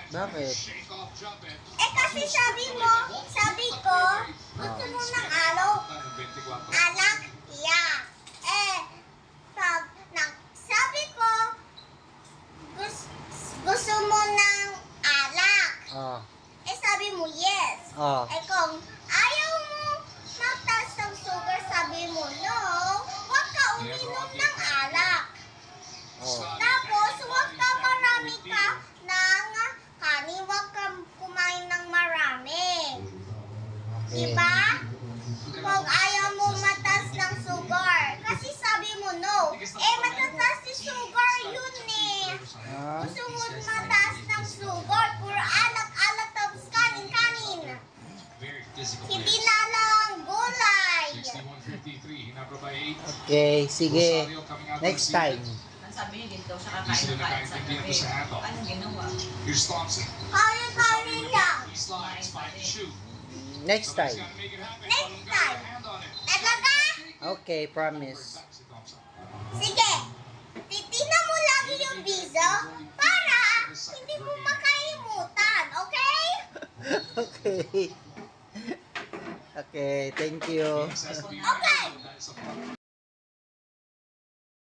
Bakit? Eh kasi sabi ko, gusto mo ng alak, yeah. Eh, pag sabi ko, gusto mo ng alak. Oh. Eh sabi mo yes. Oh. Eh kung ayaw mo magtaas ng sugar, sabi mo no, huwag ka uminom ng alak. Oh. Tapos, huwag ka marami ka ng kanin, huwag ka kumain ng marami. Okay. Diba? Kung ayaw mo mataas ng sugar. Kasi sabi mo no. Eh, matataas si sugar yun eh. Ah. Gusto mo mataas ng sugar. Puro alak-alak tapos kanin-kanin. Hindi na lang gulay. Okay, sige. Next time. Ang sabi niya, dito siya kakain ng kain sa gabi. Anong ginawa? Kanin-kanin lang. Next time. Next time. Talaga? Okay, promise. Sige. Titignan mo lagi yung video para hindi mo makalimutan. Okay? Okay. Okay, thank you. Okay.